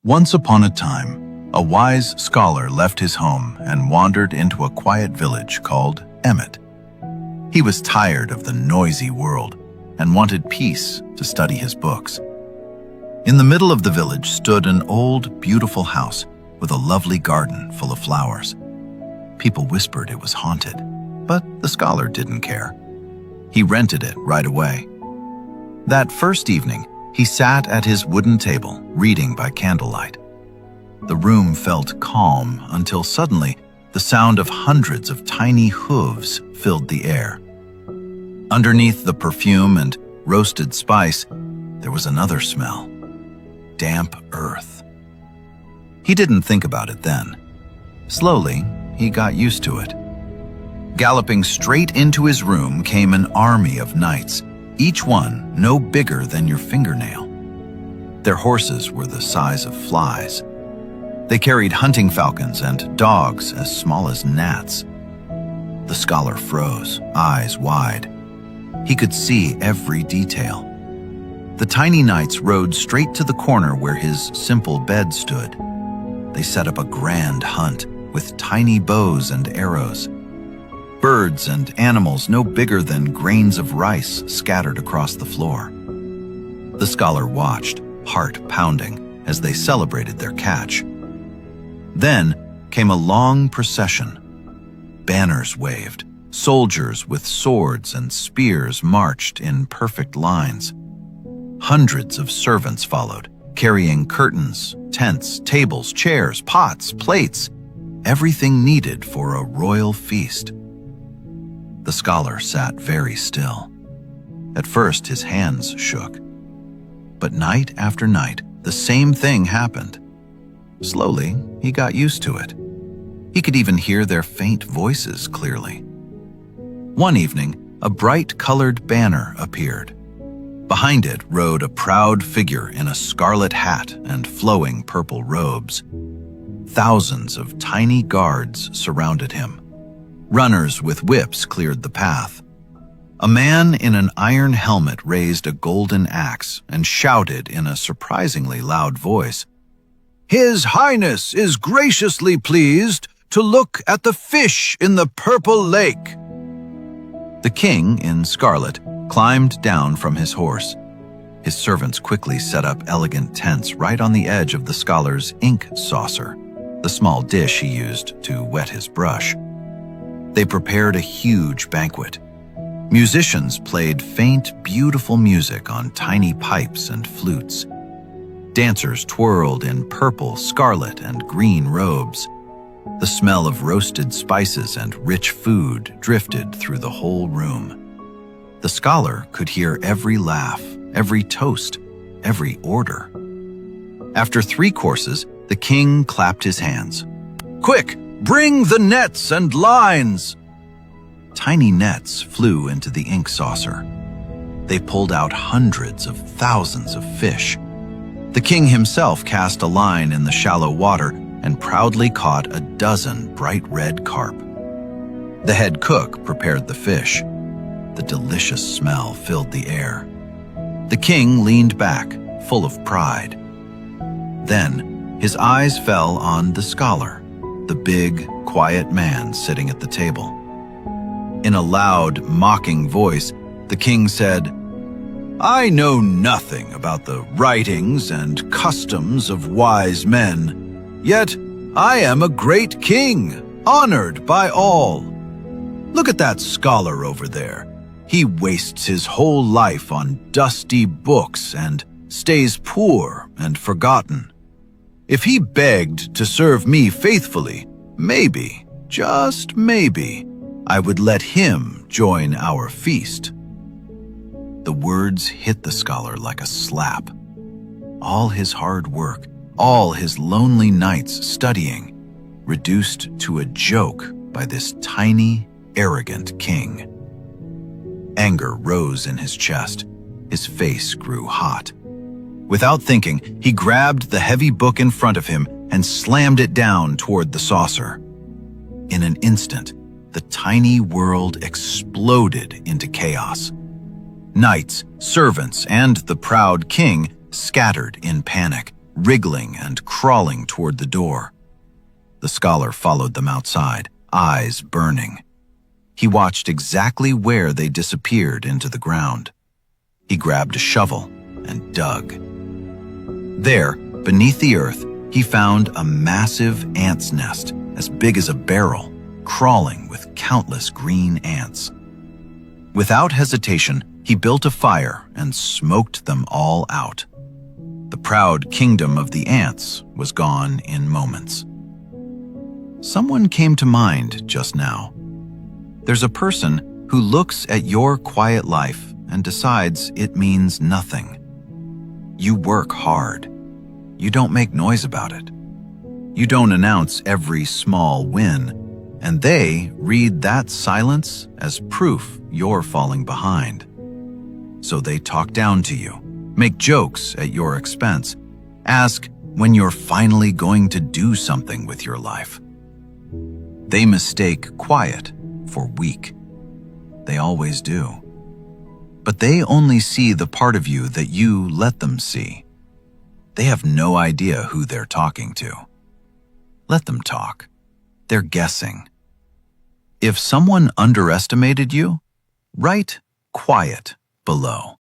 Once upon a time, a wise scholar left his home and wandered into a quiet village called Emmet. He was tired of the noisy world and wanted peace to study his books. In the middle of the village stood an old, beautiful house with a lovely garden full of flowers. People whispered it was haunted, but the scholar didn't care. He rented it right away. That first evening, he sat at his wooden table, reading by candlelight. The room felt calm until suddenly the sound of hundreds of tiny hooves filled the air. Underneath the perfume and roasted spice, there was another smell: damp earth. He didn't think about it then. Slowly, he got used to it. Galloping straight into his room came an army of knights, each one no bigger than your fingernail. Their horses were the size of flies. They carried hunting falcons and dogs as small as gnats. The scholar froze, eyes wide. He could see every detail. The tiny knights rode straight to the corner where his simple bed stood. They set up a grand hunt with tiny bows and arrows. Birds and animals no bigger than grains of rice scattered across the floor. The scholar watched, heart pounding, as they celebrated their catch. Then came a long procession. Banners waved. Soldiers with swords and spears marched in perfect lines. Hundreds of servants followed, carrying curtains, tents, tables, chairs, pots, plates, everything needed for a royal feast. The scholar sat very still. At first, his hands shook. But night after night, the same thing happened. Slowly, he got used to it. He could even hear their faint voices clearly. One evening, a bright-colored banner appeared. Behind it rode a proud figure in a scarlet hat and flowing purple robes. Thousands of tiny guards surrounded him. Runners with whips cleared the path. A man in an iron helmet raised a golden axe and shouted in a surprisingly loud voice, "His Highness is graciously pleased to look at the fish in the purple lake." The king, in scarlet, climbed down from his horse. His servants quickly set up elegant tents right on the edge of the scholar's ink saucer, the small dish he used to wet his brush. They prepared a huge banquet. Musicians played faint, beautiful music on tiny pipes and flutes. Dancers twirled in purple, scarlet, and green robes. The smell of roasted spices and rich food drifted through the whole room. The scholar could hear every laugh, every toast, every order. After 3 courses, the king clapped his hands. "Quick! Bring the nets and lines!" Tiny nets flew into the ink saucer. They pulled out hundreds of thousands of fish. The king himself cast a line in the shallow water and proudly caught a dozen bright red carp. The head cook prepared the fish. The delicious smell filled the air. The king leaned back, full of pride. Then his eyes fell on the scholar, the big, quiet man sitting at the table. In a loud, mocking voice, the king said, "I know nothing about the writings and customs of wise men, yet I am a great king, honored by all. Look at that scholar over there. He wastes his whole life on dusty books and stays poor and forgotten. If he begged to serve me faithfully, maybe, just maybe, I would let him join our feast." The words hit the scholar like a slap. All his hard work, all his lonely nights studying, reduced to a joke by this tiny, arrogant king. Anger rose in his chest. His face grew hot. Without thinking, he grabbed the heavy book in front of him and slammed it down toward the saucer. In an instant, the tiny world exploded into chaos. Knights, servants, and the proud king scattered in panic. wriggling and crawling toward the door. The scholar followed them outside, eyes burning. He watched exactly where they disappeared into the ground. He grabbed a shovel and dug. There, beneath the earth, he found a massive ant's nest, as big as a barrel, crawling with countless green ants. Without hesitation, he built a fire and smoked them all out. The proud kingdom of the ants was gone in moments. Someone came to mind just now. There's a person who looks at your quiet life and decides it means nothing. You work hard. You don't make noise about it. You don't announce every small win, and they read that silence as proof you're falling behind. So they talk down to you, make jokes at your expense, ask when you're finally going to do something with your life. They mistake quiet for weak. They always do. But they only see the part of you that you let them see. They have no idea who they're talking to. Let them talk. They're guessing. If someone underestimated you, write quiet below.